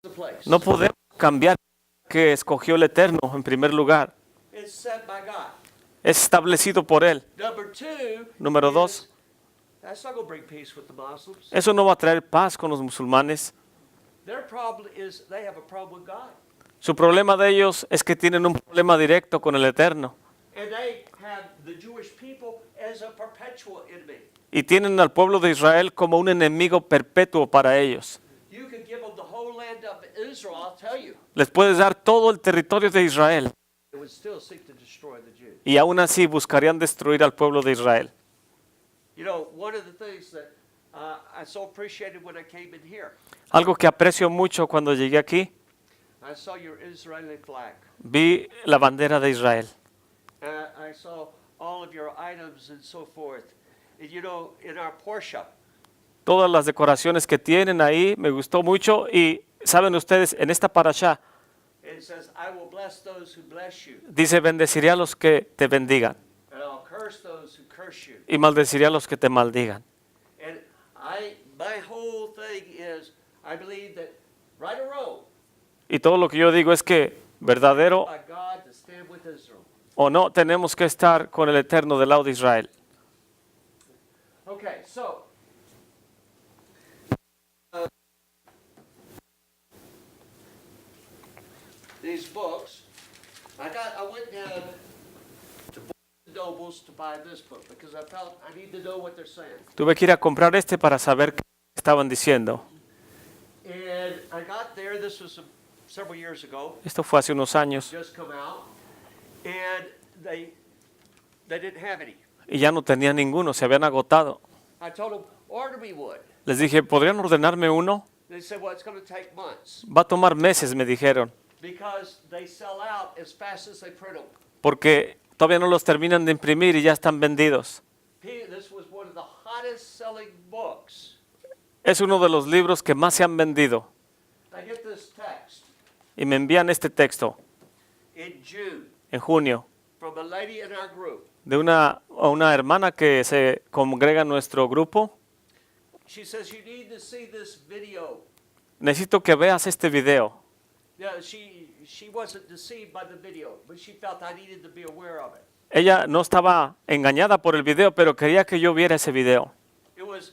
the place. No podemos cambiar que escogió el Eterno en primer lugar. It's set by God. Es establecido por Él. Number two. Número dos, is, that's not going to bring peace with the Muslims. eso no va a traer paz con los musulmanes. Their problem is they have a problem with God. Su problema de ellos es que tienen un problema directo con el Eterno. And they have the Jewish people as a perpetual enemy. Y tienen al pueblo de Israel como un enemigo perpetuo para ellos. You could give them the whole land of Israel, I'll tell you. Les puedes dar todo el territorio de Israel They would still seek to destroy the Jews. y aún así buscarían destruir al pueblo de Israel. You know, one of the things that I so appreciated when I came in here, Algo que aprecio mucho cuando llegué aquí, I saw your Israeli flag. vi la bandera de Israel. I saw all of your items and so forth. And you know, in our Porsche, Todas las decoraciones que tienen ahí me gustó mucho y saben ustedes, en esta parashá it says, I will bless those who bless you, dice bendeciré a los que te bendigan and I'll curse those who curse you. y maldeciré a los que te maldigan. And my whole thing is, I believe that right or wrong, Y todo lo que yo digo es que verdadero by God to stand with Israel. o no, tenemos que estar con el Eterno del lado de Israel. Okay, so these books, I went down to Barnes and Nobles to buy this book because I felt I need to know what they're saying. Tuve que ir a comprar este para saber qué estaban diciendo. And I got there. This was several years ago. Esto fue hace unos años Just come out, and they didn't have any. y ya no tenía ninguno, se habían agotado. I told them, order me one. Les dije, ¿podrían ordenarme uno? They said, well, it's going to take months Va a tomar meses, me dijeron, because they sell out as fast as they print them. porque todavía no los terminan de imprimir y ya están vendidos. This was one of the hottest selling books. Es uno de los libros que más se han vendido. I get this text Y me envían este texto in June en junio from a lady in our group. de una hermana que se congrega en nuestro grupo. She says, you need to see this video. Necesito que veas este video. Yeah, she wasn't deceived by the video, but she felt I needed to be aware of it. Ella no estaba engañada por el video, pero quería que yo viera ese video. It was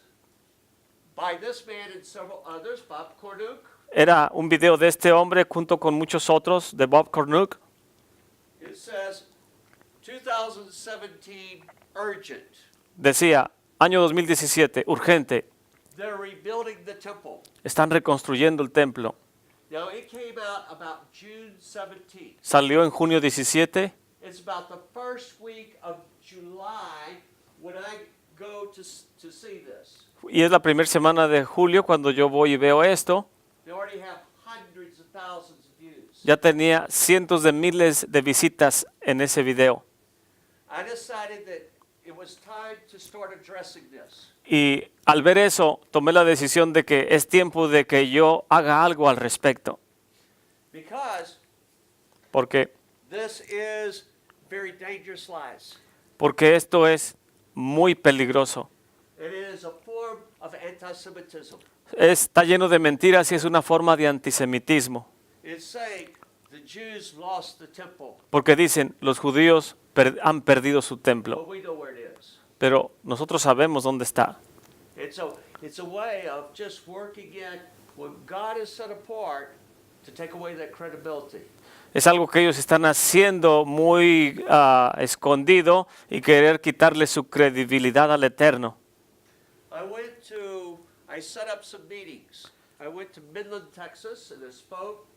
by this man and several others, Bob Cornuke. Era un video de este hombre junto con muchos otros, de Bob Cornuke. It says 2017 urgent. Decía, año 2017, urgente, They're rebuilding the temple. están reconstruyendo el templo. Now it came out about June 17th. Salió en junio 17. It's about the first week of July when I go to see this. Y es la primera semana de julio cuando yo voy y veo esto. They already have hundreds of thousands of views. Ya tenía cientos de miles de visitas en ese video. I decided that it was time to start addressing this. Y al ver eso, tomé la decisión de que es tiempo de que yo haga algo al respecto. Because Porque this is very dangerous lies. Porque esto es muy peligroso. It is a form of anti-Semitism. Está lleno de mentiras y es una forma de antisemitismo. It's saying the Jews lost the temple, Porque dicen, los judíos han perdido su templo. but we know where it is. Pero nosotros sabemos dónde está. It's a way of just working in what God has set apart to take away that credibility. Es algo que ellos están haciendo muy escondido y querer quitarle su credibilidad al Eterno. I set up some meetings. I went to Midland, Texas, and I spoke.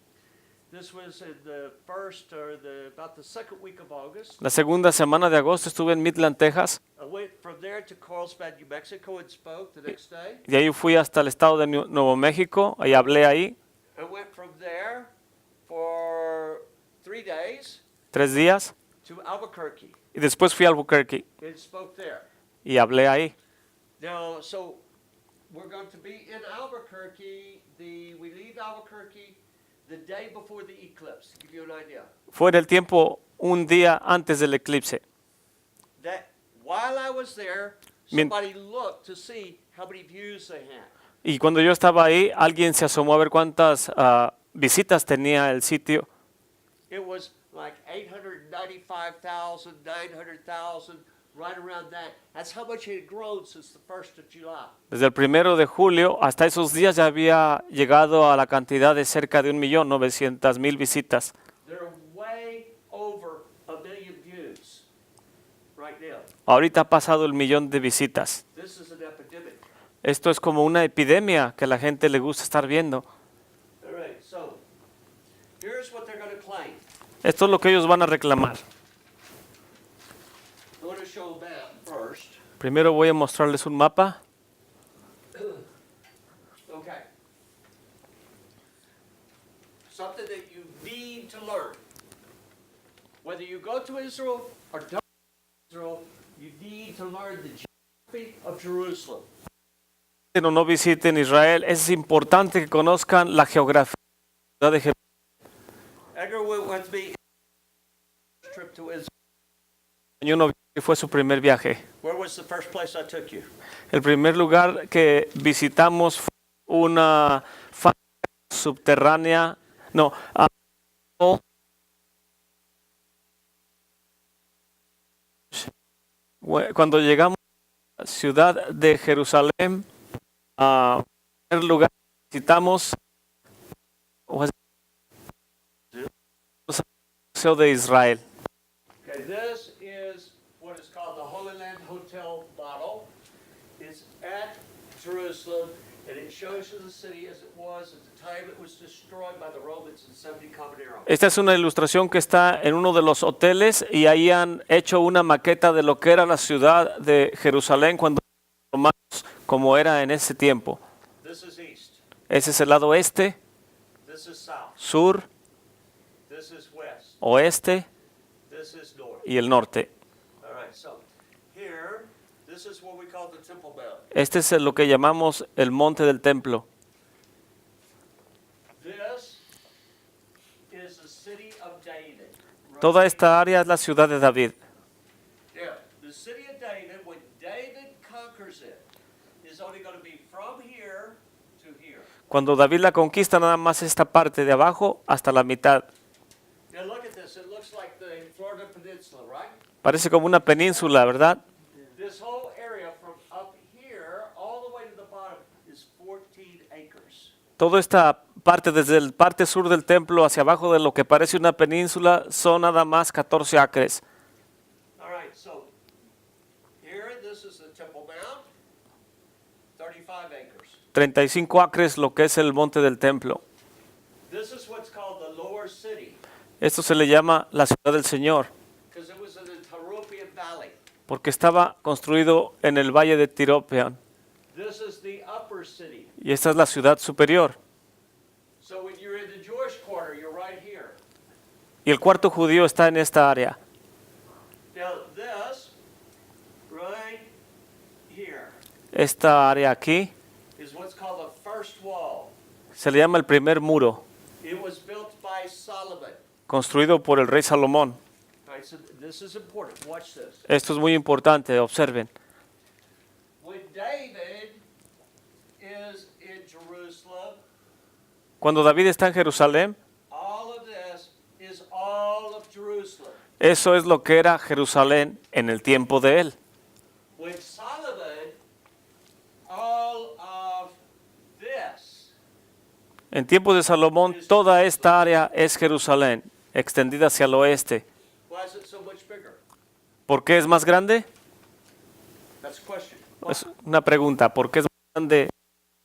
This was in the first or about the second week of August. La segunda semana de agosto estuve en Midland, Texas. I went from there to Carlsbad, New Mexico, and spoke the next day. De ahí fui hasta el estado de Nuevo México y hablé ahí I went from there for 3 days 3 días to Albuquerque y después fui a Albuquerque and spoke there. y hablé ahí. Now, so we're going to be in Albuquerque. We leave Albuquerque the day before the eclipse, to give you an idea. Fue en el tiempo un día antes del eclipse. That while I was there, somebody looked to see how many views they had. Y cuando yo estaba ahí, alguien se asomó a ver cuántas visitas tenía el sitio. It was like 895,000, 900,000, right around that. That's how much it had grown since the 1st of July. Desde el 1 de julio hasta esos días ya había llegado a la cantidad de cerca de 1.900.000 visitas. They're way over 1,000,000 views right now. Ahorita ha pasado el 1.000.000 de visitas. This is an epidemic. Esto es como una epidemia que a la gente le gusta estar viendo. All right, so here's what they're going to claim. Esto es lo que ellos van a reclamar. I'm going to show a map first. Primero voy a mostrarles un mapa. Okay. Something that you need to learn. Whether you go to Israel or don't go to Israel, you need to learn the geography of Jerusalem. O no visiten Israel, es importante que conozcan la geografía de la ciudad de Jerusalén. Edgar went with me trip to Israel. Yo no vi que fue su primer viaje. Where was the first place I took you? El primer lugar que visitamos fue una fábrica subterránea, no, cuando llegamos a la ciudad de Jerusalén, el primer lugar que visitamos was el Museo de Israel. Okay, this is what is called the Holy Land Hotel model. It's at Jerusalem, and it shows you the city as it was at the time it was destroyed by the Romans in 70 Common Era. Esta es una ilustración que está en uno de los hoteles y ahí han hecho una maqueta de lo que era la ciudad de Jerusalén cuando los romanos, como era en ese tiempo. This is east. Ese es el lado este, This is south. sur, This is west. oeste This is north. y el norte. All right, so here, this is what we call the Temple Mount. Este es lo que llamamos el monte del templo. This is the city of David. Right? Toda esta área es la ciudad de David. Yeah, the city of David, when David conquers it, is only going to be from here to here. Cuando David la conquista, nada más esta parte de abajo hasta la mitad. Now look at this. It looks like the Florida Peninsula, right? Parece como una península, ¿verdad? This whole area from up here all the way to the bottom is 14 acres. Toda esta parte, desde el parte sur del templo hacia abajo de lo que parece una península, son nada más 14 acres. All right, so here, this is the Temple Mount, 35 acres. 35 acres lo que es el monte del templo. This is what's called the lower city, Esto se le llama la ciudad del Señor, because it was in the Taropian Valley. porque estaba construido en el valle de Tiropean. This is the upper city. Y esta es la ciudad superior. So when you're in the Jewish quarter, you're right here. Y el cuarto judío está en esta área. Now this, right here, Esta área aquí is what's called the first wall. se le llama el primer muro, It was built by Solomon. construido por el rey Salomón. All right, so this is important. Watch this. Esto es muy importante, observen. When David is in Jerusalem, Cuando David está en Jerusalén, all of this is all of Jerusalem. eso es lo que era Jerusalén en el tiempo de él. When Solomon, all of this, En tiempos de Salomón, toda esta área es Jerusalén, extendida hacia el oeste. why is it so much bigger? ¿Por qué es más grande? That's a question. Es una pregunta. ¿Por qué es más grande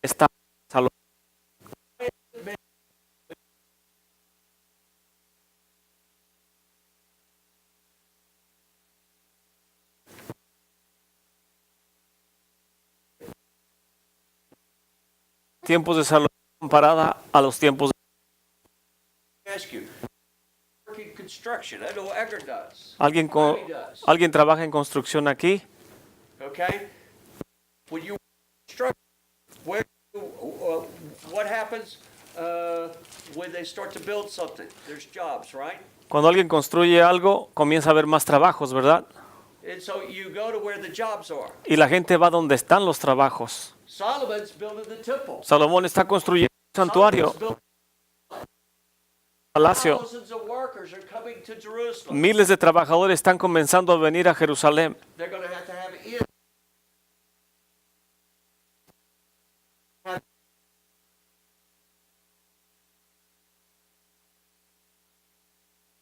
esta Salomón? Tiempos de Salomón comparada a los tiempos de... Ask you. Working construction. I know Edgar does. ¿Alguien, Bobby does. ¿Alguien trabaja en construcción aquí? Okay. When you construct, where, what happens when they start to build something? There's jobs, right? Cuando alguien construye algo, comienza a haber más trabajos, ¿verdad? And so you go to where the jobs are. Y la gente va donde están los trabajos. Solomon's building the temple. Salomón está construyendo un santuario. Solomon's built- palacio. Thousands of workers are coming to Jerusalem. Miles de trabajadores están comenzando a venir a Jerusalén. They're going to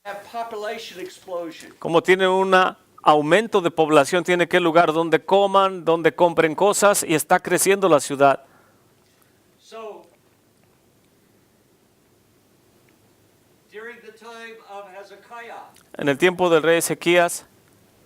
have population explosion. Como tiene un aumento de población, tiene que lugar donde coman, donde compren cosas y está creciendo la ciudad. So, during the time of Hezekiah, En el tiempo del rey Ezequías,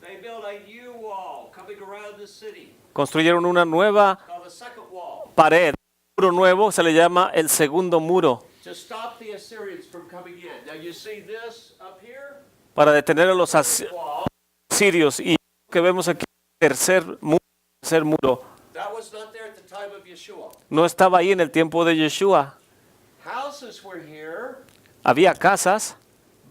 they built a U-wall coming around the city, construyeron una nueva called the second wall, pared, un muro nuevo, se le llama el segundo muro, to stop the Assyrians from coming in. Now you see this up here, para detener a los wall. asirios. Y lo que vemos aquí, tercer muro, That was not there at the time of Yeshua. no estaba ahí en el tiempo de Yeshua. Houses were here, Había casas,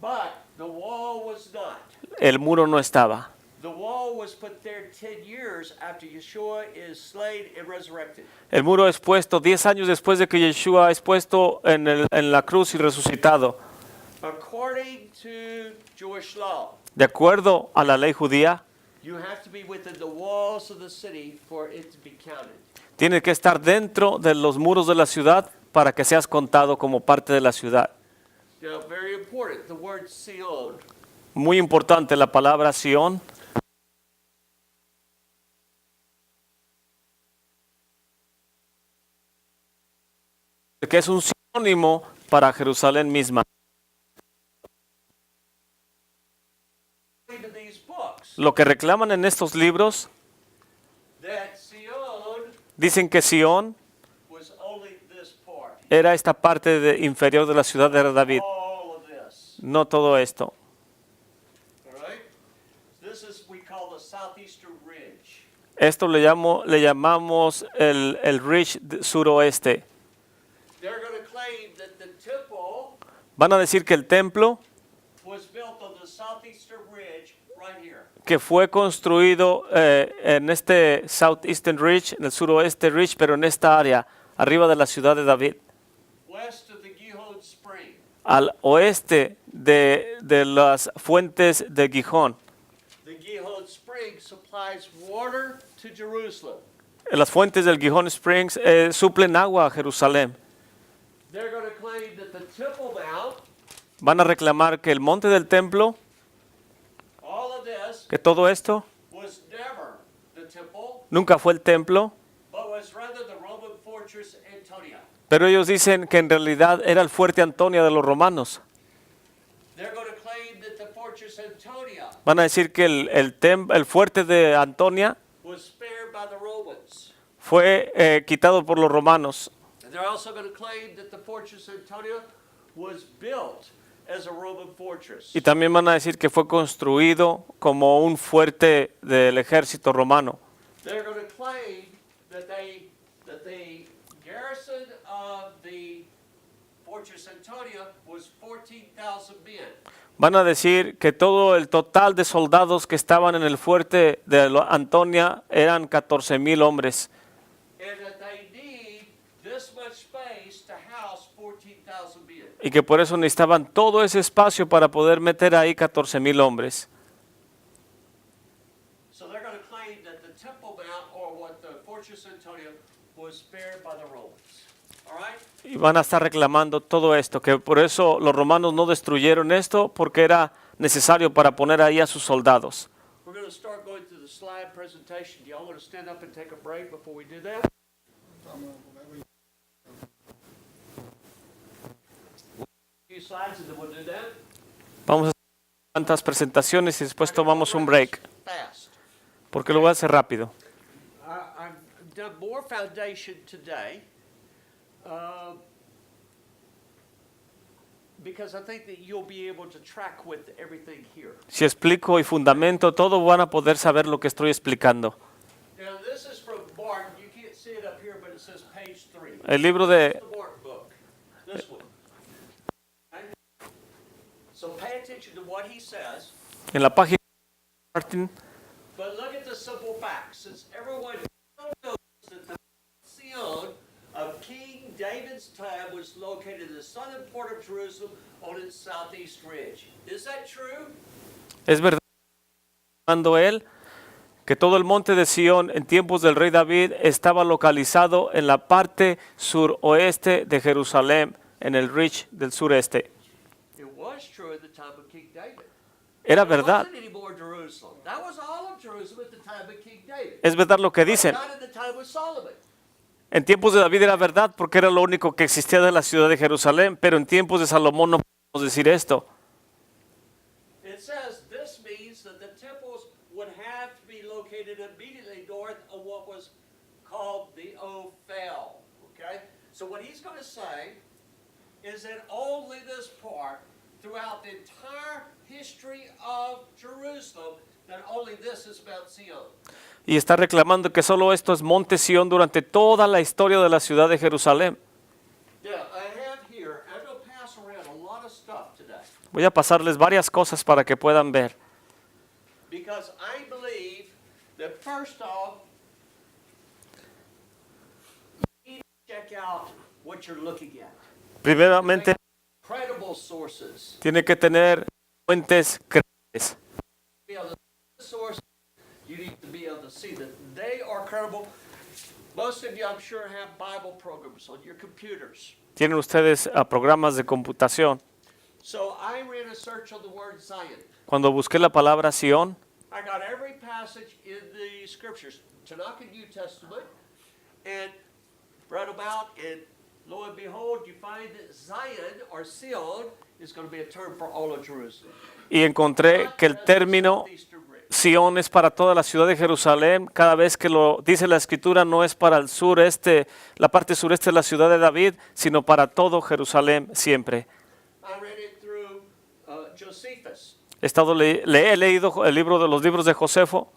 but the wall was not. el muro no estaba. The wall was put there 10 years after Yeshua is slain and resurrected. El muro es puesto 10 años después de que Yeshua es puesto en la cruz y resucitado. According to Jewish law, De acuerdo a la ley judía, you have to be within the walls of the city for it to be counted. tiene que estar dentro de los muros de la ciudad para que seas contado como parte de la ciudad. Now, very important, the word Sion. Muy importante la palabra Sion. Que es un sinónimo para Jerusalén misma. Into these books, Lo que reclaman en estos libros, that Sion dicen que Sion was only this part. era esta parte inferior de la ciudad de David, All of this. no todo esto. All right? This is we call the southeastern ridge. Esto le llamamos el Ridge suroeste. They're going to claim that the temple Van a decir que el templo was built on the southeastern ridge right here. que fue construido en este Southeastern Ridge, en el suroeste Ridge, pero en esta área, arriba de la ciudad de David, West of the Gihon Spring. al oeste de las fuentes de Gijón. The Gihon Spring supplies water to Jerusalem. Las fuentes del Gijón Springs suplen agua a Jerusalén. They're going to claim that the Temple Mount, Van a reclamar que el monte del templo, all of this, que todo esto was never the temple, nunca fue el templo, but was rather the Roman fortress Antonia. pero ellos dicen que en realidad era el fuerte Antonia de los romanos. They're going to claim that the fortress Antonia Van a decir que el fuerte de Antonia was spared by the Romans. fue quitado por los romanos. And they're also going to claim that the fortress Antonia was built as a Roman fortress. Y también van a decir que fue construido como un fuerte del ejército romano. They're going to claim that the garrison of the fortress Antonia was 14,000 men. Van a decir que todo el total de soldados que estaban en el fuerte de Antonia eran 14,000 hombres. And that they need this much space to house 14,000 men. Y que por eso necesitaban todo ese espacio para poder meter ahí 14,000 hombres. So they're going to claim that the Temple Mount, or what the fortress Antonia, was spared by the Romans. All right? Y van a estar reclamando todo esto, que por eso los romanos no destruyeron esto, porque era necesario para poner ahí a sus soldados. We're going to start going through the slide presentation. Do y'all want to stand up and take a break before we do that? A few slides and then we'll do that. Vamos a hacer tantas presentaciones y después tomamos un break, Fast. porque lo voy a hacer rápido. I've done more foundation today because I think that you'll be able to track with everything here. Si explico y fundamento todo, van a poder saber lo que estoy explicando. Now, this is from Martin. You can't see it up here, but it says page 3. El libro de The Martin book. This one. Okay? So pay attention to what he says, en la página de Martin, but look at the simple facts. Since everyone knows that the Sion of King David's time was located in the southern part of Jerusalem on its southeast ridge. Is that true? Es verdad, cuando él, que todo el monte de Sión en tiempos del rey David estaba localizado en la parte suroeste de Jerusalén, en el ridge del sureste. It was true at the time of King David. Era There verdad, wasn't any more Jerusalem. That was all of Jerusalem at the time of King David. es verdad lo que dicen. Not at the time of Solomon. En tiempos de David era verdad porque era lo único que existía de la ciudad de Jerusalén, pero en tiempos de Salomón no podemos decir esto. It says this means that the temples would have to be located immediately north of what was called the Ophel. Okay? So what he's going to say is that only this part throughout the entire history of Jerusalem, that only this is Mount Zion. Y está reclamando que solo esto es Monte Sión durante toda la historia de la ciudad de Jerusalén. Yeah, I have here, I'm going to pass around a lot of stuff today Voy a pasarles varias cosas para que puedan ver. because I believe that first off, you need to check out what you're looking at. Primeramente, Credible sources. tiene que tener fuentes creíbles. Be able to see the source, you need to be able to see that they are credible. Most of you, I'm sure, have Bible programs on your computers. Tienen ustedes programas de computación. So I ran a search on the word Zion. Cuando busqué la palabra Sión, I got every passage in the scriptures, Tanakh and New Testament, and read about, and lo and behold, you find that Zion or Sion is going to be a term for all of Jerusalem. y encontré que el término Sión es para toda la ciudad de Jerusalén. Cada vez que lo dice la escritura no es para el sureste, la parte sureste de la ciudad de David, sino para todo Jerusalén siempre. I read it through Josephus. He leído el libro de los libros de Josefo,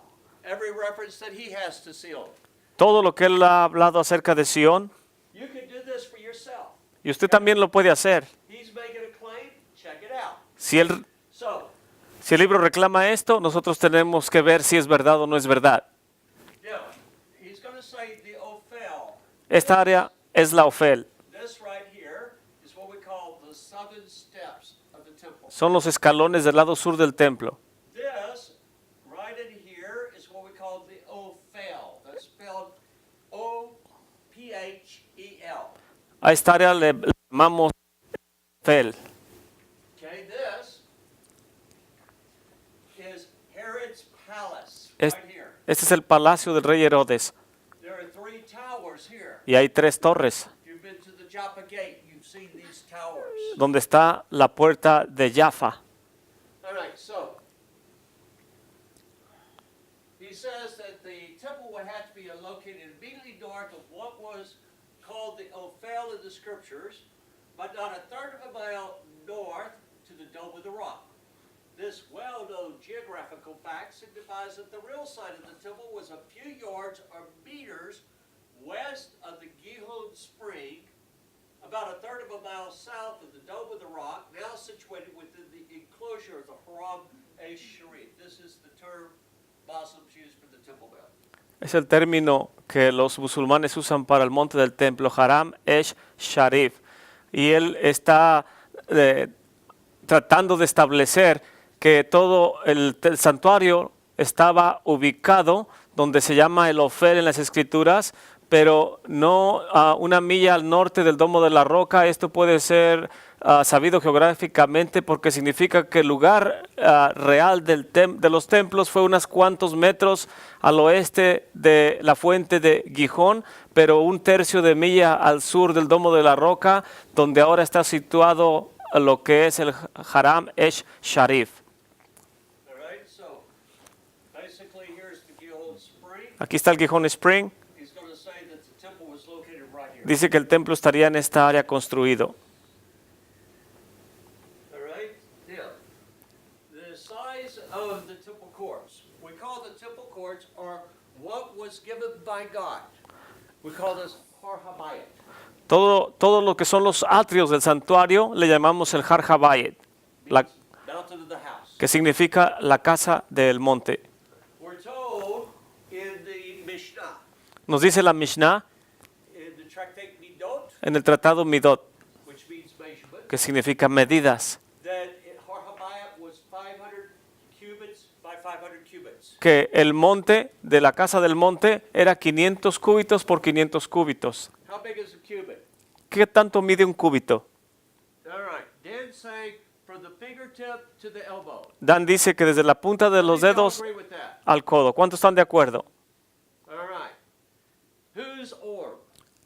Every reference that he has to Sion. todo lo que él ha hablado acerca de Sión, You can do this for yourself. y usted también lo puede hacer. He's making a claim, check it out. Si el So, libro reclama esto, nosotros tenemos que ver si es verdad o no es verdad. yeah, he's going to say the Ophel. Esta área es la Ofel. This right here is what we call the southern steps of the temple. Son los escalones del lado sur del templo. This right in here is what we call the Ophel. That's spelled Ophel. A esta área le llamamos Ofel. Okay, this is Herod's palace Es- right here. Este es el palacio del rey Herodes. There are 3 towers here. Y hay 3 torres, If you've been to the Joppa Gate, you've seen these towers. donde está la puerta de Jaffa. All right, so he says that the temple would have to be located immediately north of what was called the Ophel in the scriptures, but not a third of a mile north to the Dome of the Rock. This well-known geographical fact signifies that the real site of the temple was a few yards or meters west of the Gihon Spring, about a third of a mile south of the Dome of the Rock, now situated within the enclosure of the Haram Sharif. This is the term Muslims use for the Temple Mount. Es el término que los musulmanes usan para el monte del templo, Haram Esh Sharif. Y él está tratando de establecer que todo el santuario estaba ubicado donde se llama el Ofel en las escrituras, pero no a una milla al norte del Domo de la Roca. Esto puede ser sabido geográficamente porque significa que el lugar real de los templos fue unos cuantos metros al oeste de la fuente de Gijón, pero un tercio de milla al sur del Domo de la Roca, donde ahora está situado lo que es el Haram Esh Sharif. All right, so basically here's the Gihon Spring. Aquí está el Gijón Spring. He's going to say that the temple was located right here. Dice que el templo estaría en esta área construido. All right, yeah. The size of the temple courts. We call the temple courts are what was given by God. We call this Har Habayit. Todo lo que son los atrios del santuario le llamamos el Har Habayit, Mountain of the house. que significa la casa del monte. We're told in the Mishnah, Nos dice la Mishnah, in the Tractate Midot, en el tratado Midot, which means measurement, que significa medidas, Horhabiah was 500 cubits by 500 cubits. que el monte de la casa del monte era 500 cúbitos por 500 cúbitos. How big is a cubit? ¿Qué tanto mide un cúbito? All right, Dan's saying from the fingertip to the elbow. Dan dice que desde la punta de los How many of y'all dedos agree with that? al codo. ¿Cuántos están de acuerdo? All right. Whose orb?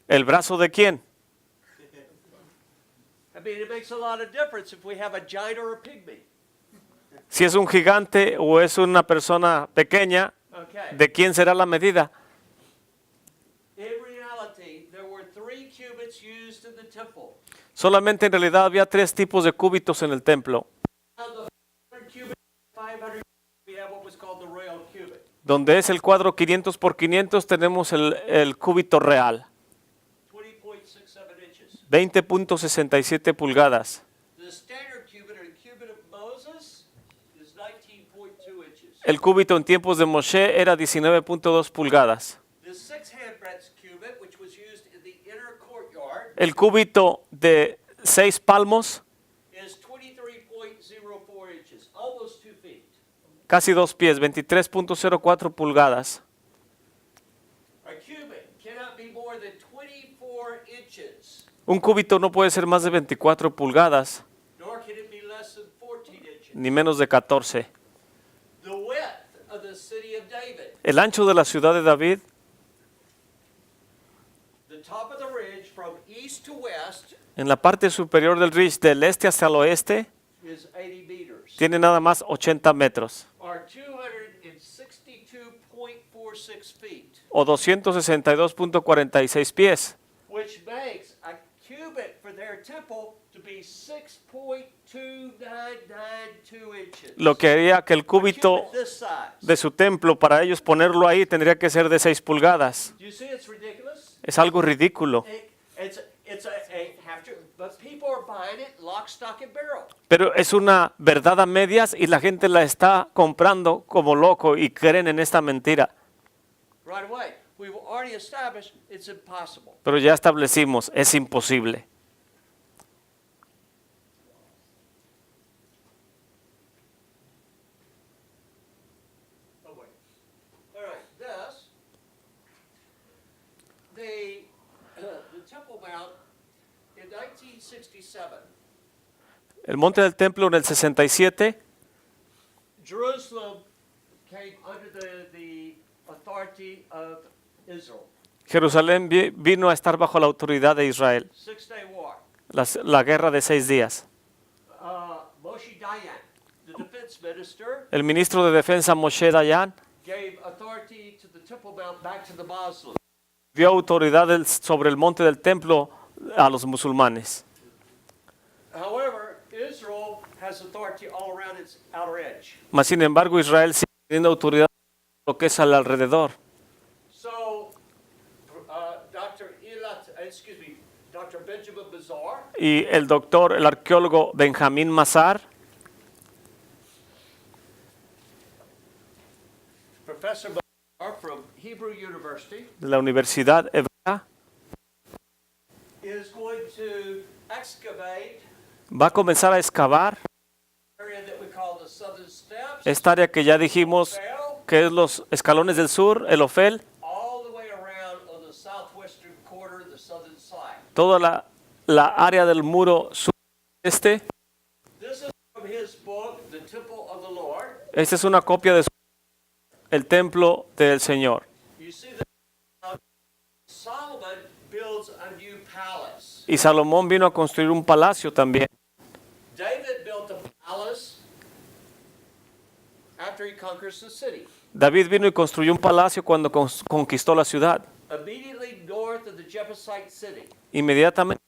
¿El brazo de quién? I mean, it makes a lot of difference if we have a giant or a pygmy. Si es un gigante o es una persona pequeña, Okay. ¿de quién será la medida? In reality, there were 3 cubits used in the temple. Solamente en realidad había 3 tipos de cúbitos en el templo, Now the 500 cubits, 500, we have what was called the royal cubit. donde es el cuadro 500 por 500, tenemos el cúbito real, 20.67 inches. 20.67 pulgadas. The standard cubit, or the cubit of Moses, is 19.2 inches. El cúbito en tiempos de Moshe era 19.2 pulgadas. The 6 handbreadths cubit, which was used in the inner courtyard, El cúbito de 6 palmos, is 23.04 inches, almost 2 feet. casi 2 pies, 23.04 pulgadas. A cubit cannot be more than 24 inches, Un cúbito no puede ser más de 24 pulgadas, nor can it be less than 14 inches. ni menos de 14. The width of the city of David, El ancho de la ciudad de David, the top of the ridge from east to west, en la parte superior del ridge del este hacia el oeste, is 80 meters, tiene nada más 80 metros, or 262.46 feet, o 262.46 pies, which makes a cubit for their temple to be 6.2992 inches. lo que haría que el A cúbito cubit this size. de su templo, para ellos ponerlo ahí, tendría que ser de 6 pulgadas. Do you see it's ridiculous? Es algo ridículo, But people are buying it lock, stock, and barrel. pero es una verdad a medias y la gente la está comprando como loco y creen en esta mentira. Right away. We've already established it's impossible. Pero ya establecimos, es imposible. Oh, wait. All right, this, the Temple Mount in 1967, El monte del templo en el 67, Jerusalem came under the authority of Israel. Jerusalén vino a estar bajo la autoridad de Israel. 6-day war. La guerra de 6 días. Moshe Dayan, the defense minister, El ministro de Defensa Moshe Dayan gave authority to the Temple Mount back to the Muslims. dio autoridad sobre el monte del templo a los musulmanes. However, Israel has authority all around its outer edge. Mas sin embargo Israel sigue teniendo autoridad en lo que es al alrededor. So, Dr. Benjamin Bazar, Y el doctor, el arqueólogo Benjamín Mazar, Professor Bazar from Hebrew University, de la Universidad Hebrea, is going to excavate va a comenzar a excavar the area that we call the Southern Steps, esta área que ya dijimos Ofel, que es los escalones del sur, el Ofel, all the way around on the southwestern quarter, the southern side. toda la área del muro sureste. This is from his book, The Temple of the Lord. Esta es una copia de el templo del Señor. You see that Solomon builds a new palace. Y Salomón vino a construir un palacio también. David built a palace after he conquers the city. David vino y construyó un palacio cuando conquistó la ciudad. Immediately north of the Jebusite city, Inmediatamente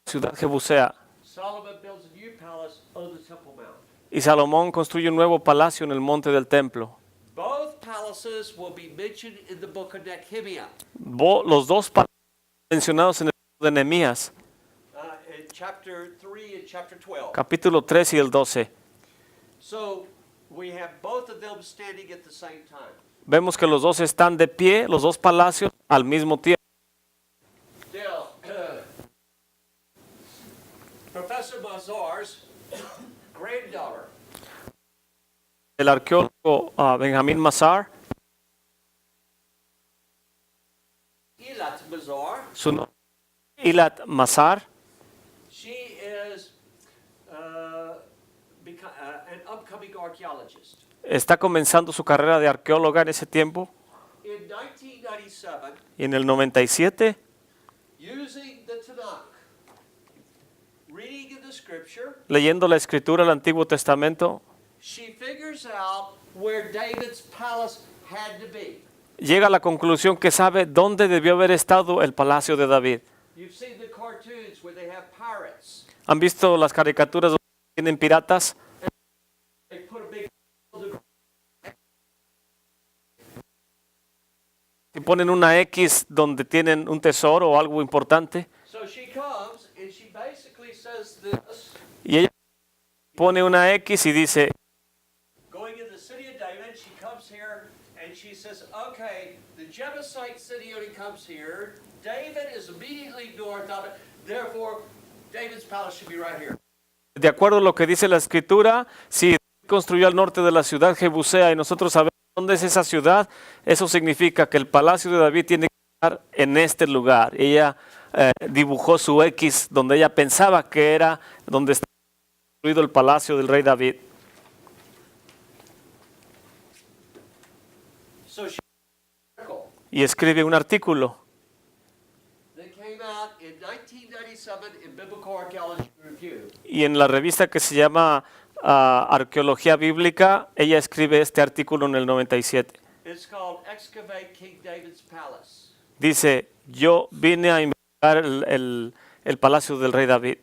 la ciudad jebusea. Solomon builds a new palace on the Temple Mount. Y Salomón construye un nuevo palacio en el monte del templo. Both palaces will be mentioned in the book of Nehemiah. Los dos palacios mencionados en el libro de Nehemías, In chapter 3 and chapter 12. capítulo 3 y el 12. So we have both of them standing at the same time. Vemos que los dos están de pie, los dos palacios, al mismo tiempo. Now, Mazar's granddaughter. El arqueólogo Benjamin Mazar, Eilat Mazar. su nombre es Eilat Mazar. She is an upcoming archaeologist. Está comenzando su carrera de arqueóloga en ese tiempo. In 1997, Y en el 97, using the Tanakh, reading in the scripture, leyendo la escritura del Antiguo Testamento, she figures out where David's palace had to be. llega a la conclusión que sabe dónde debió haber estado el palacio de David. You've seen the cartoons where they have pirates. ¿Han visto las caricaturas donde tienen piratas? They put a big Y ponen una X donde tienen un tesoro o algo importante. So she comes and she basically says this, Y ella pone una X y dice, going in the city of David, she comes here and she says, okay, the Jebusite city only comes here. David is immediately north of it. Therefore, David's palace should be right here. de acuerdo a lo que dice la escritura, si construyó al norte de la ciudad Jebusea y nosotros sabemos dónde es esa ciudad, eso significa que el palacio de David tiene que estar en este lugar. Ella dibujó su X donde ella pensaba que era donde estaba construido el palacio del rey David. So she Y escribe un artículo that came out in 1997 in Biblical Archaeology Review. y en la revista que se llama Arqueología Bíblica, ella escribe este artículo en el 97. It's called Excavate King David's Palace. Dice, yo vine a investigar el palacio del rey David.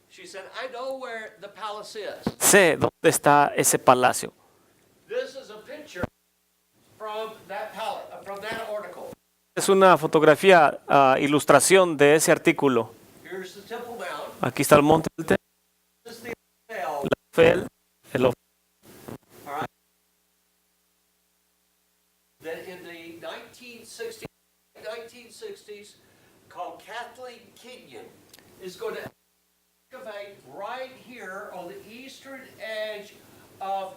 She said, I know where the palace is. Sé dónde está ese palacio. This is a picture from that article. Es una fotografía, ilustración de ese artículo. Here's the Temple Mount. Aquí está el monte del templo, This is the Ofel. Ofel, el Ofel. All right. That in the 1960s, called Kathleen Kenyon, is going to excavate right here on the eastern edge of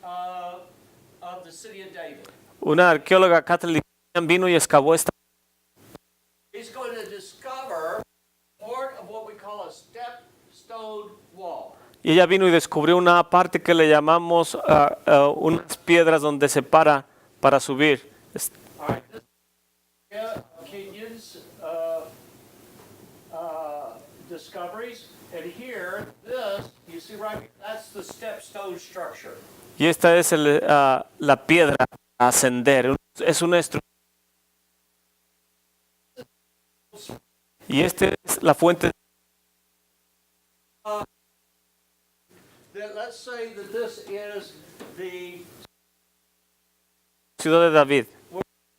the city of David. Una arqueóloga católica vino y excavó esta. He's going to discover part of what we call a step-stone wall. Y ella vino y descubrió una parte que le llamamos unas piedras donde se para subir. All right. This is Kenyon's discoveries, and here, this, you see right here, that's the step-stone structure. Y esta es la piedra a ascender. Es una estructura. Y esta es la fuente. Let's say that this is the Ciudad de David.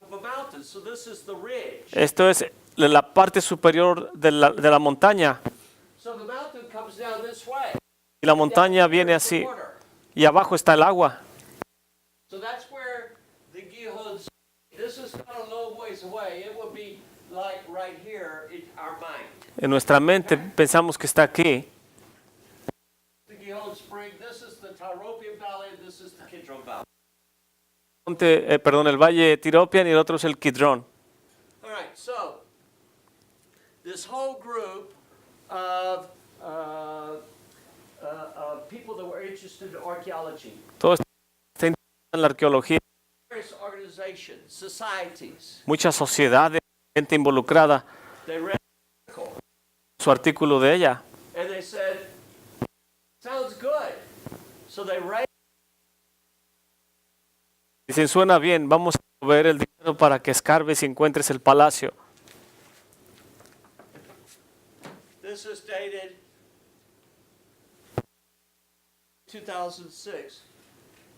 of a mountain, so this is the ridge. Esto es la parte superior de la montaña. So the mountain comes down this way. Y la montaña viene así. Y abajo está el agua. So that's where the Gihons, this is not a long ways away. It would be like right here in our mind. En nuestra mente pensamos que está aquí. The Gihon Spring, this is the Tyropian Valley, and this is the Kidron Valley. El valle Tiropian y el otro es el Kidrón. All right, so this whole group of people that were interested in archaeology, Todo está interesado en la arqueología. various organizations, societies, Muchas sociedades, gente involucrada. they read the article Su artículo de ella. and they said, sounds good. So they raised Dicen, suena bien, vamos a mover el dinero para que escarbes y encuentres el palacio. This is dated 2006.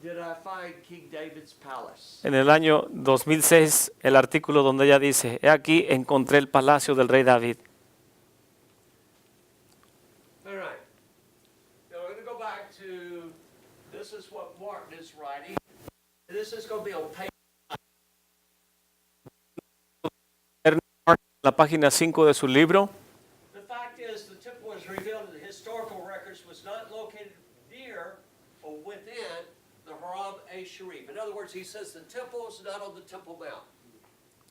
Did I find King David's palace? En el año 2006, el artículo donde ella dice, he aquí encontré el palacio del rey David. All right. Now we're going to go back to, this is what Martin is writing. This is going to be on page. La página 5 de su libro. The fact is, the temple was revealed in the historical records was near or within the Haram Sharif. In other words, he says the temple is not on the Temple Mount.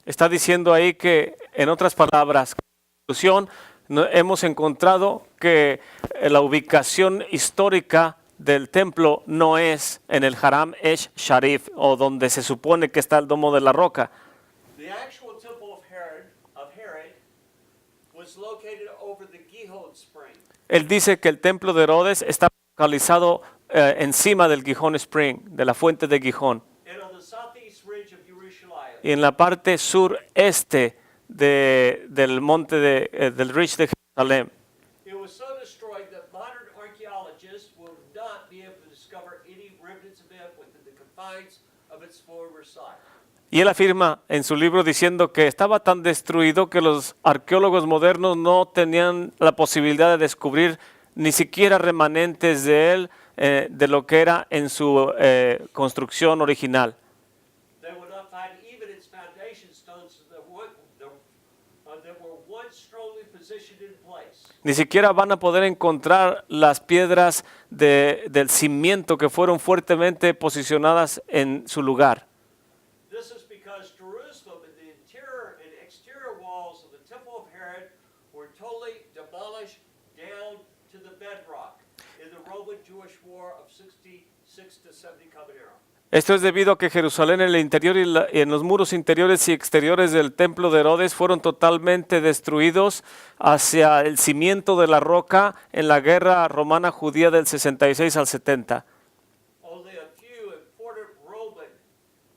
Está diciendo ahí que, en otras palabras, conclusión, hemos encontrado que la ubicación histórica del templo no es en el Haram Sharif, o donde se supone que está el Domo de la Roca. The actual temple of Herod was located over the Gihon Spring. Él dice que el templo de Herodes está localizado encima del Gihon Spring, de la fuente de Gihón, And on the southeast ridge of Jerusalem. y en la parte sureste del monte del Ridge de Jerusalén. It was so destroyed that modern archaeologists will not be able to discover any remnants of it within the confines of its former site. Y él afirma en su libro diciendo que estaba tan destruido que los arqueólogos modernos no tenían la posibilidad de descubrir ni siquiera remanentes de él, de lo que era en su construcción original. They will not find even its foundation stones that were once strongly positioned in place. Ni siquiera van a poder encontrar las piedras del cimiento que fueron fuertemente posicionadas en su lugar. This is because Jerusalem and the interior and exterior walls of the Temple of Herod were totally demolished down to the bedrock in the Roman-Jewish War of 66 to 70 Common Era. Esto es debido a que Jerusalén, en el interior y en los muros interiores y exteriores del templo de Herodes fueron totalmente destruidos hacia el cimiento de la roca en la guerra romana judía del 66 al 70. Only a few important Roman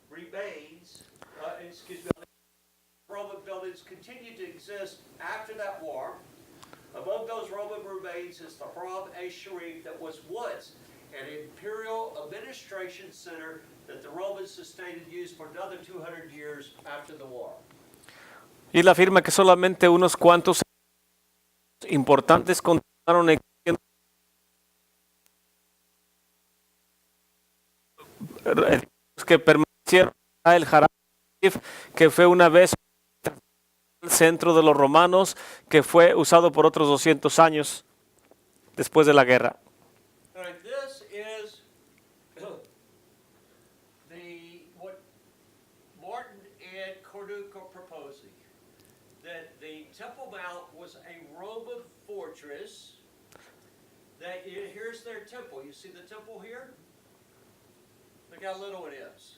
remains, Roman buildings continued to exist after that war. Among those Roman remains is the Haram Sharif that was once an imperial administration center that the Romans sustained and used for another 200 years after the war. Y él afirma que solamente unos cuantos importantes continuaron existiendo que permanecieron en el Haram Sharif, que fue una vez el centro de los romanos, que fue usado por otros 200 años después de la guerra. All right, this is what Martin and Cornuke are proposing, that the Temple Mount was a Roman fortress. Here's their temple. You see the temple here? Look how little it is.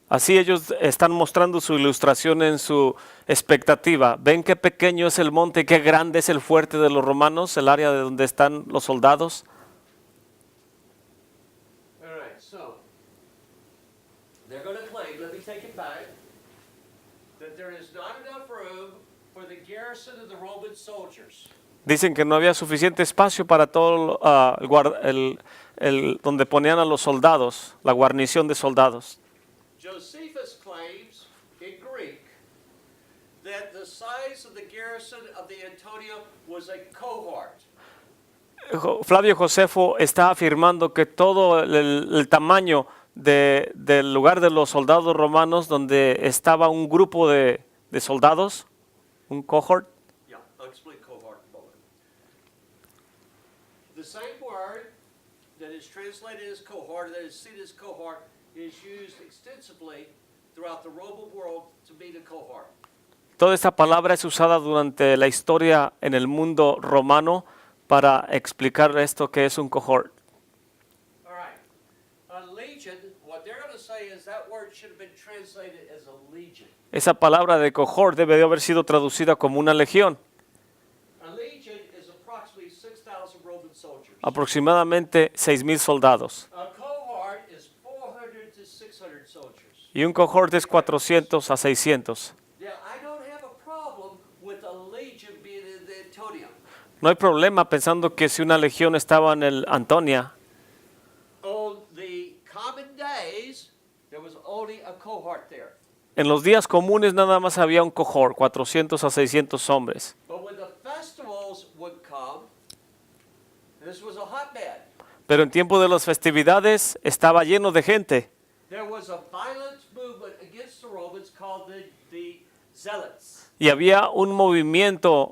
Así ellos están mostrando su ilustración en su expectativa. ¿Ven qué pequeño es el monte y qué grande es el fuerte de los romanos, el área de donde están los soldados? All right, so they're going to claim, let me take it back, that there is not enough room for the garrison of the Roman soldiers. Dicen que no había suficiente espacio para todo donde ponían a los soldados, la guarnición de soldados. Josephus claims in Greek that the size of the garrison of the Antonia was a cohort. Flavio Josefo está afirmando que todo el tamaño del lugar de los soldados romanos, donde estaba un grupo de soldados, un cohort. Yeah, I'll explain cohort in a moment. The same word that is translated as cohort, that is seen as cohort, is used extensively throughout the Roman world to mean a cohort. Toda esta palabra es usada durante la historia en el mundo romano para explicar esto que es un cohort. All right. A legion, what they're going to say is that word should have been translated as a legion. Esa palabra de cohort debe de haber sido traducida como una legión. A legion is approximately 6,000 Roman soldiers. Aproximadamente 6,000 soldados. A cohort is 400 to 600 soldiers. Y un cohort es 400 a 600. Yeah, I don't have a problem with a legion being in the Antonia. No hay problema pensando que si una legión estaba en el Antonia, On the common days, there was only a cohort there. en los días comunes nada más había un cohort, 400 a 600 hombres. But when the festivals would come, this was a hotbed. Pero en tiempo de las festividades estaba lleno de gente. There was a violent movement against the Romans called the zealots. Y había un movimiento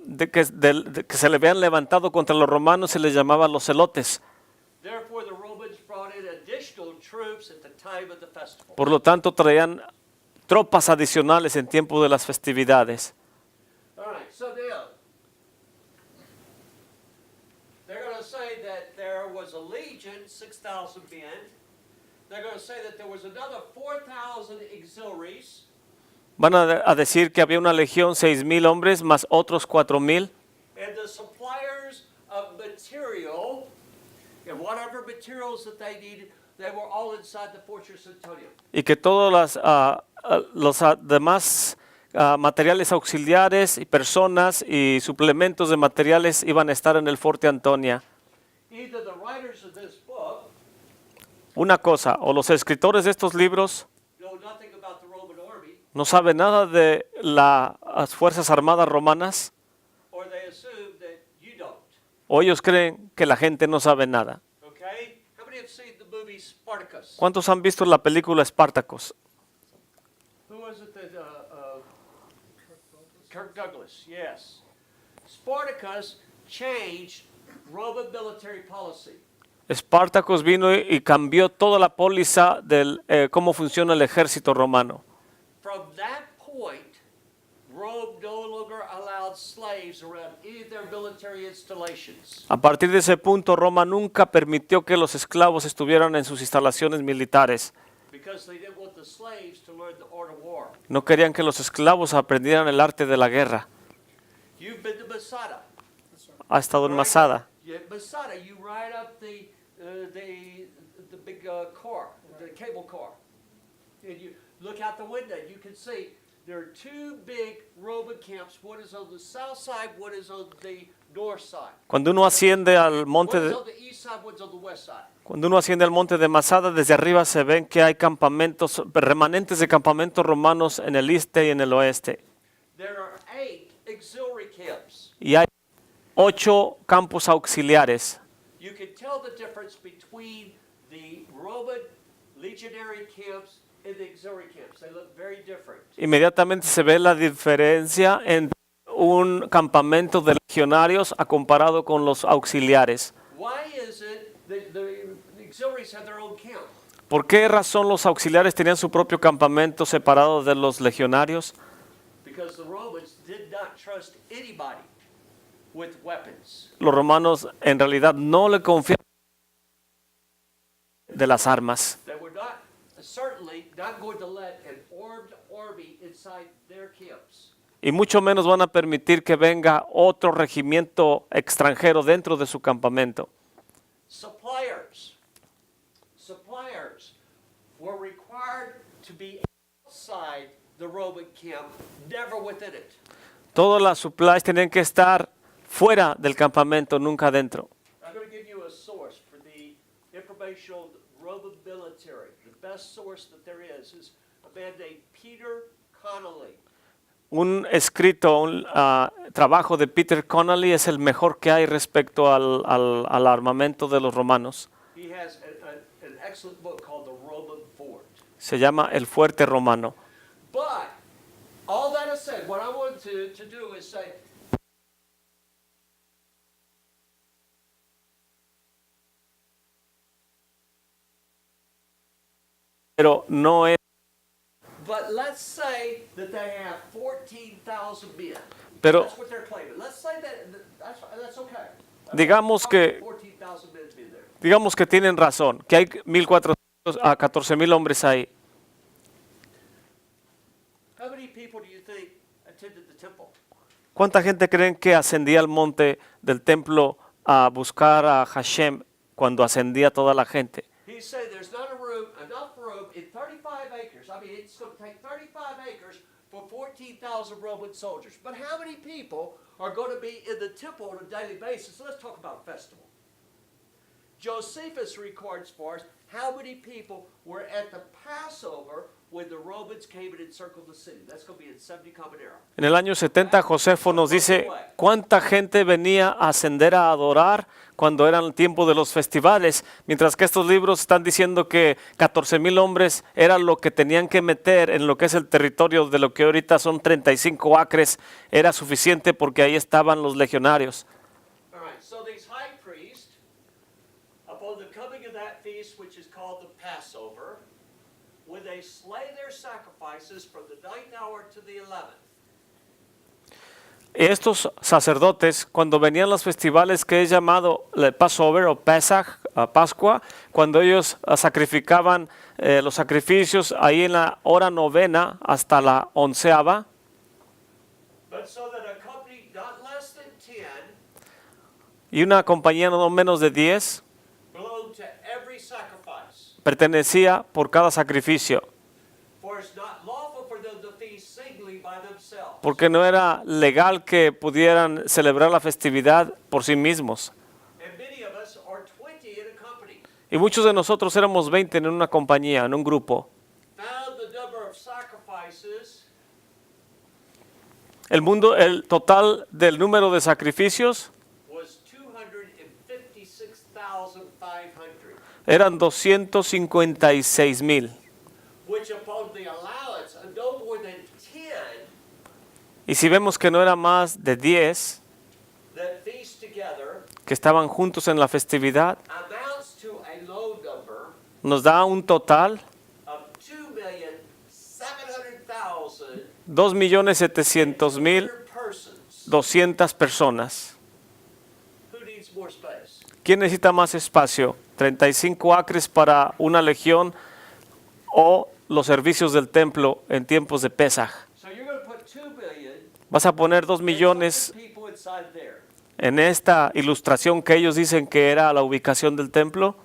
de que se le habían levantado contra los romanos y les llamaban los celotes. Therefore, the Romans brought in additional troops at the time of the festival. Por lo tanto, traían tropas adicionales en tiempo de las festividades. All right, so now, they're going to say that there was a legion, 6,000 men. They're going to say that there was another 4,000 auxiliaries. Van a decir que había una legión, 6,000 hombres, más otros 4,000. And the suppliers of material, and whatever materials that they needed, they were all inside the fortress Antonia. Y que todos los demás materiales auxiliares y personas y suplementos de materiales iban a estar en el fuerte Antonia. Either the writers of this book Una cosa, o los escritores de estos libros know nothing about the Roman army, no saben nada de las fuerzas armadas romanas, or they assume that you don't. o ellos creen que la gente no sabe nada. Okay? How many have seen the movie Spartacus? ¿Cuántos han visto la película Espartacos? Who was it that, Kirk Douglas, yes. Spartacus changed Roman military policy. Espartacos vino y cambió toda la póliza de cómo funciona el ejército romano. From that point, Rome no longer allowed slaves around any of their military installations. A partir de ese punto, Roma nunca permitió que los esclavos estuvieran en sus instalaciones militares. Because they didn't want the slaves to learn the art of war. No querían que los esclavos aprendieran el arte de la guerra. You've been to Masada. Ha estado en Masada. Yeah, Masada, you ride up the big car, the cable car, and you look out the window. You can see there are two big Roman camps. One is on the south side. One is on the north side. Cuando uno asciende al monte One's de, on the east side. One's on the west side. cuando uno asciende al monte de Masada, desde arriba se ven que hay campamentos, remanentes de campamentos romanos en el este y en el oeste. There are 8 auxiliary camps. Y hay 8 campos auxiliares. You can tell the difference between the Roman legionary camps and the auxiliary camps. They look very different. Inmediatamente se ve la diferencia entre un campamento de legionarios a comparado con los auxiliares. Why is it that the auxiliaries have their own camp? ¿Por qué razón los auxiliares tenían su propio campamento separado de los legionarios? Because the Romans did not trust anybody with weapons. Los romanos en realidad no le confiaban de las armas. They were not certainly not going to let an armed army inside their camps. Y mucho menos van a permitir que venga otro regimiento extranjero dentro de su campamento. Suppliers were required to be outside the Roman camp, never within it. Todas las supplies tienen que estar fuera del campamento, nunca dentro. I'm going to give you a source for the information on Roman military. The best source that there is a man named Peter Connolly. Un escrito, un trabajo de Peter Connolly es el mejor que hay respecto al armamento de los romanos. He has an excellent book called The Roman Fort. Se llama El Fuerte Romano. But all that is said, what I want to do is say, Pero no es, but let's say that they have 14,000 men. pero That's what they're claiming. Let's say that's okay. digamos que 14,000 men been there. digamos que tienen razón, que hay 1,400 a 14,000 hombres ahí. How many people do you think attended the temple? ¿Cuánta gente creen que ascendía al monte del templo a buscar a Hashem cuando ascendía toda la gente? He's saying there's not enough room in 35 acres. I mean, it's going to take 35 acres for 14,000 Roman soldiers. But how many people are going to be in the temple on a daily basis? Let's talk about festival. Josephus records for us how many people were at the Passover when the Romans came and encircled the city. That's going to be in 70 Common Era. En el año 70, Josefo nos dice cuánta gente venía a ascender a adorar cuando era el tiempo de los festivales, mientras que estos libros están diciendo que 14,000 hombres era lo que tenían que meter en lo que es el territorio de lo que ahorita son 35 acres, era suficiente porque ahí estaban los legionarios. All right, so these high priests, upon the coming of that feast, which is called the Passover, when they slay their sacrifices from the 9th hour to the 11th, Estos sacerdotes, cuando venían los festivales que es llamado el Passover o Pesach, Pascua, cuando ellos sacrificaban los sacrificios ahí en la hora novena hasta la 11ª, but so that a company not less than 10 y una compañía no menos de 10 belonged to every sacrifice. pertenecía por cada sacrificio, For it's not lawful for them to feast singly by themselves. porque no era legal que pudieran celebrar la festividad por sí mismos. And many of us are 20 in a company. Y muchos de nosotros éramos 20 en una compañía, en un grupo. Found the number of sacrifices El total del número de sacrificios was 256,500, eran 256,000. which upon the allowance of no more than 10 Y si vemos que no era más de 10 that feast together, que estaban juntos en la festividad, amounts to a low number nos da un total of 2,700,000 2,700,000, persons. 200 personas. Who needs more space? ¿Quién necesita más espacio? ¿35 acres para una legión o los servicios del templo en tiempos de Pesaj? So you're going to put 2 million Vas a poner 2 millones people inside there. en esta ilustración que ellos dicen que era la ubicación del templo.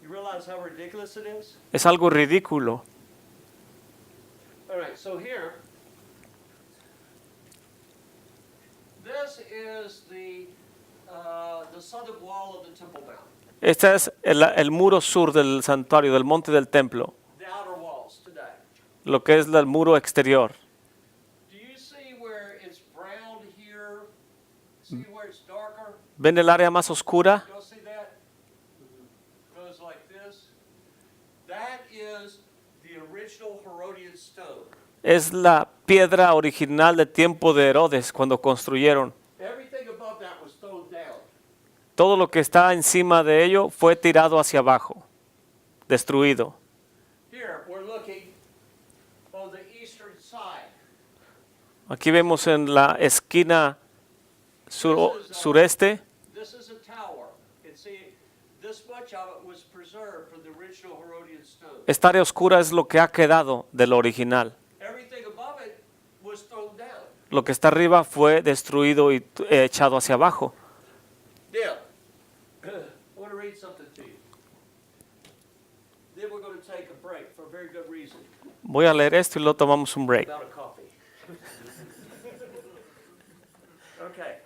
You realize how ridiculous it is? Es algo ridículo. All right, so here, this is the southern wall of the Temple Mount, Este es el muro sur del santuario, del monte del templo, the outer walls today. lo que es el muro exterior. Do you see where it's brown here? See where it's darker? ¿Ven el área más oscura? Y'all see that? Goes like this. That is the original Herodian stone. Es la piedra original de tiempo de Herodes cuando construyeron. Everything above that was thrown down. Todo lo que está encima de ello fue tirado hacia abajo, destruido. Here, we're looking on the eastern side. Aquí vemos en la esquina sureste. This is a tower. And see, this much of it was preserved from the original Herodian stone. Esta área oscura es lo que ha quedado de lo original. Everything above it was thrown down. Lo que está arriba fue destruido y echado hacia abajo. Now, I want to read something to you. Then we're going to take a break for a very good reason. Voy a leer esto y luego tomamos un break. About a coffee. Okay,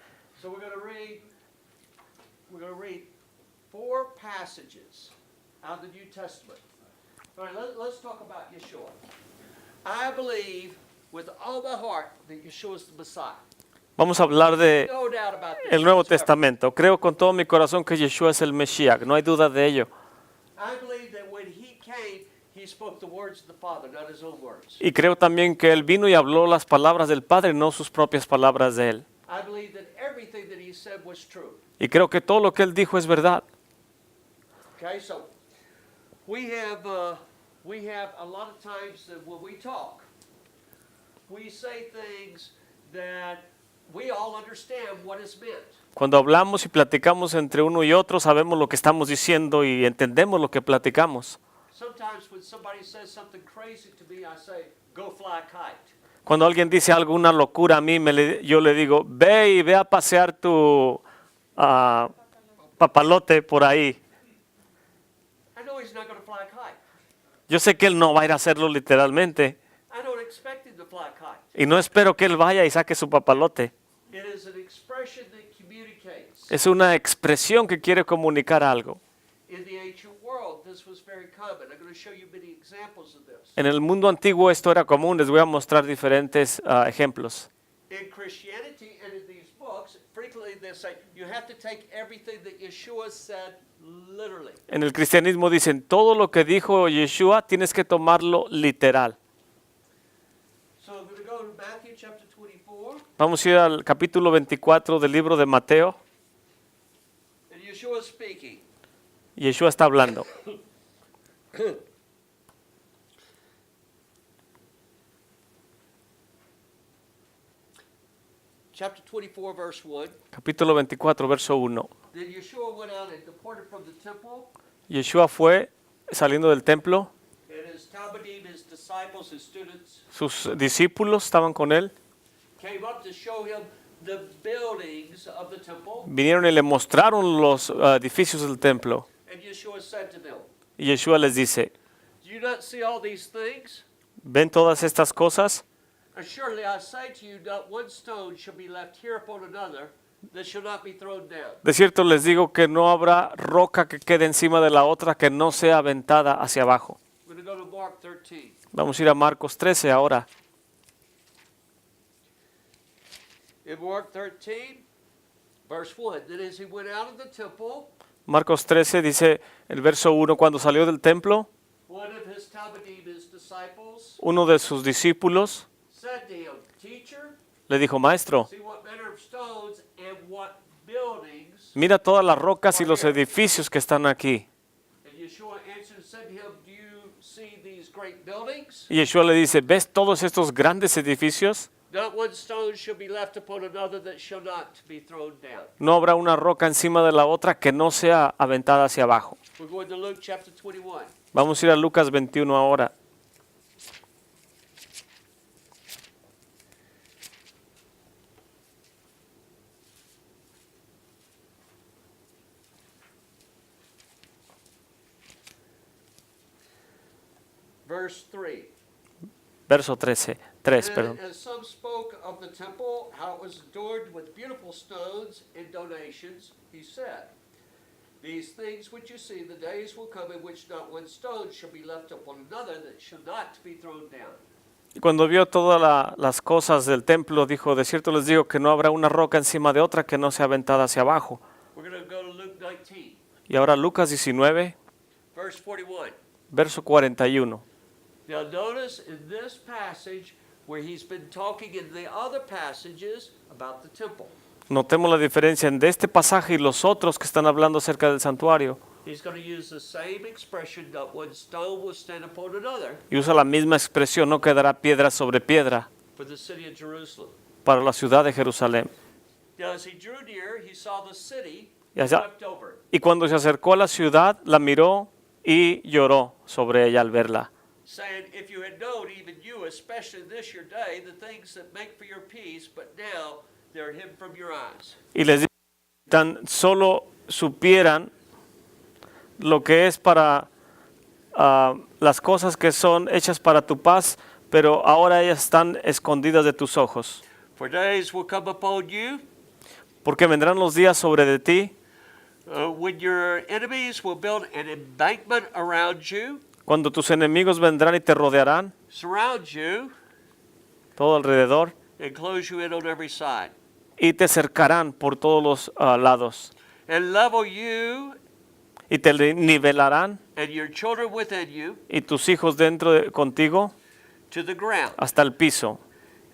so we're going to read 4 passages out of the New Testament. All right, let's talk about Yeshua. I believe with all my heart that Yeshua is the Messiah. Vamos a hablar de No doubt about this. el Nuevo whatsoever. Testamento. Creo con todo mi corazón que Yeshua es el Mesías, no hay duda de ello. I believe that when he came, he spoke the words of the Father, not his own words. Y creo también que Él vino y habló las palabras del Padre, no sus propias palabras de Él. I believe that everything that he said was true. Y creo que todo lo que Él dijo es verdad. Okay, so we have a lot of times that when we talk, we say things that we all understand what is meant. Cuando hablamos y platicamos entre uno y otro, sabemos lo que estamos diciendo y entendemos lo que platicamos. Sometimes when somebody says something crazy to me, I say, go fly a kite. Cuando alguien dice algo, una locura a mí, yo le digo, ve a pasear tu papalote por ahí. I know he's not going to fly a kite. Yo sé que él no va a ir a hacerlo literalmente. I don't expect him to fly a kite. Y no espero que él vaya y saque su papalote. It is an expression that communicates. Es una expresión que quiere comunicar algo. In the ancient world, world, this was very common. I'm going to show you many examples of this. En el mundo antiguo esto era común, les voy a mostrar diferentes ejemplos. In Christianity and in these books, frequently they say you have to take everything that Yeshua said literally. En el cristianismo dicen, todo lo que dijo Yeshua tienes que tomarlo literal. So I'm going to go to Matthew chapter 24. Vamos a ir al capítulo 24 del libro de Mateo. And Yeshua is speaking. Yeshua está hablando. Chapter 24, verse 1. Capítulo 24, verso 1. Then Yeshua went out and departed from the temple, Yeshua fue saliendo del templo, and his Talmudim, his disciples, his students, sus discípulos estaban con él, came up to show him the buildings of the temple. vinieron y le mostraron los edificios del templo. And Yeshua said to them, Y Yeshua les dice, do you not see all these things? ¿ven todas estas cosas? Surely I say to you, not one stone shall be left here upon another that shall not be thrown down. De cierto les digo que no habrá roca que quede encima de la otra que no sea aventada hacia abajo. We're going to go to Mark 13. Vamos a ir a Marcos 13 ahora. In Mark 13, verse 1, then as he went out of the temple, Marcos 13 dice el verso 1, cuando salió del templo, one of his Talmudim, his disciples, uno de sus discípulos said to him, Teacher, le dijo, Maestro, see what manner of stones and what buildings. mira todas las rocas y los edificios que están aquí. And Yeshua answered and said to him, do you see these great buildings? Y Yeshua le dice, ¿ves todos estos grandes edificios? Not one stone shall be left upon another that shall not be thrown down. No habrá una roca encima de la otra que no sea aventada hacia abajo. We're going to Luke chapter 21. Vamos a ir a Lucas 21 ahora. Verse 3. Verso 13, 3, And perdón. as some spoke of the temple, how it was adorned with beautiful stones and donations, he said, these things which you see, the days will come in which not one stone shall be left upon another that shall not be thrown down. Y cuando vio todas las cosas del templo, dijo, de cierto les digo que no habrá una roca encima de otra que no sea aventada hacia abajo. We're going to go to Luke 19, Y ahora Lucas 19, verse 41. verso 41. Now notice in this passage where he's been talking in the other passages about the temple. Notemos la diferencia entre este pasaje y los otros que están hablando acerca del santuario. He's going to use the same expression, not one stone will stand upon another, Y usa la misma expresión, no quedará piedra sobre piedra, for the city of Jerusalem. para la ciudad de Jerusalén. Now as he drew near, he saw the city Y allá- swept over. Y cuando se acercó a la ciudad, la miró y lloró sobre ella al verla. Saying, if you had known, even you, especially this your day, the things that make for your peace, but now they're hidden from your eyes. Y les dijo, tan solo supieran lo que es para las cosas que son hechas para tu paz, pero ahora ellas están escondidas de tus ojos. For days will come upon you, Porque vendrán los días sobre de ti, when your enemies will build an embankment around you, cuando tus enemigos vendrán y te rodearán surround you, todo alrededor, and close you in on every side, y te cercarán por todos los lados, and level you y te nivelarán, and your children within you y tus hijos dentro de contigo, to the ground. hasta el piso,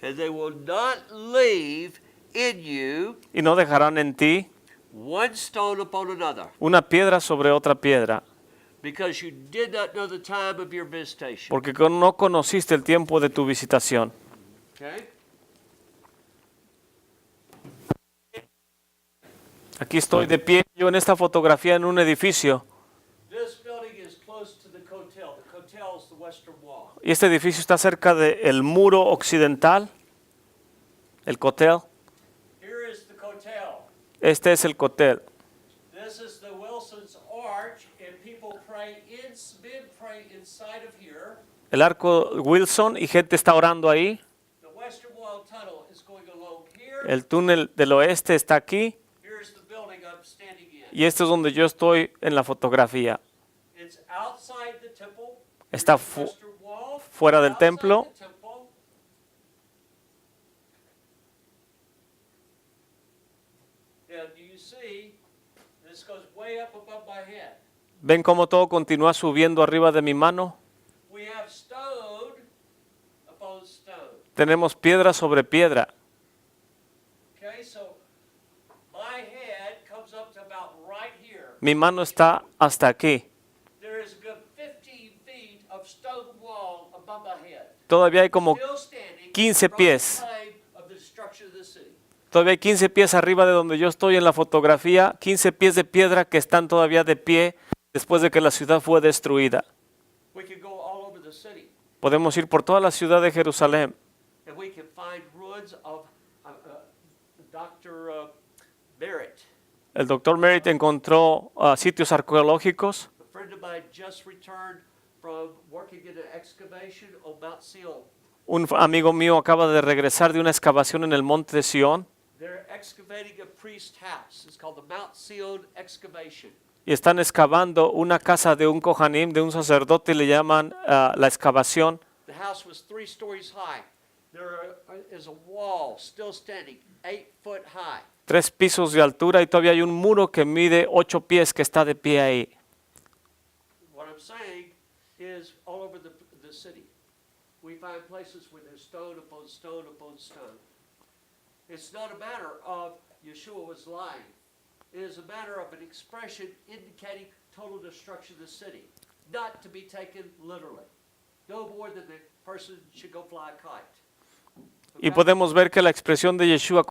And they will not leave in you y no dejarán en ti one stone upon another, una piedra sobre otra piedra, because you did not know the time of your visitation. porque no conociste el tiempo de tu visitación. Okay? Aquí estoy de pie yo en esta fotografía en un edificio, This building is close to the Kotel. The Kotel is the western wall. y este edificio está cerca del muro occidental, el Kotel. Here is the Kotel. Este es el Kotel. This is the Wilson's Arch, and people pray men pray inside of here. El arco Wilson, y gente está orando ahí. The western wall tunnel is going along here. El túnel del oeste está aquí, Here's the building I'm standing in. y este es donde yo estoy en la fotografía. And It's outside the temple. Está Western wall, fuera del outside templo. the temple. Now, do you see, this goes way up above my head. ¿Ven cómo todo continúa subiendo arriba de mi mano? We have stone upon stone. Tenemos piedra sobre piedra. Okay, so my head comes up to about right here. Mi mano está hasta aquí. There is a good 15 feet of stone wall above my head. Todavía hay como Still standing 15 from the pies. time of the destruction of the city. Todavía hay 15 pies arriba de donde yo estoy en la fotografía, 15 pies de piedra que están todavía de pie después de que la ciudad fue destruida. We can go all over the city, Podemos ir por toda la ciudad de Jerusalén and we can find ruins of Dr. Barrett. el doctor Merritt encontró sitios arqueológicos. A friend of mine just returned from working in an excavation on Mount Sion. Un amigo mío acaba de regresar de una excavación en el monte de Sión They're excavating a priest's house. It's called the Mount Sion excavation. y están excavando una casa de un Kohanim, de un sacerdote, y le llaman la excavación. The house was 3 stories high. There is a wall still standing, 8 foot high. 3 pisos de altura y todavía hay un muro que mide 8 pies que está de pie ahí. What I'm saying is all over the city, we find places where there's stone upon stone upon stone. It's not a matter of Yeshua was lying. It is a matter of an expression indicating total destruction of the city, not to be taken literally. No more than the person should go fly a kite. Y podemos ver que la expresión de Yeshua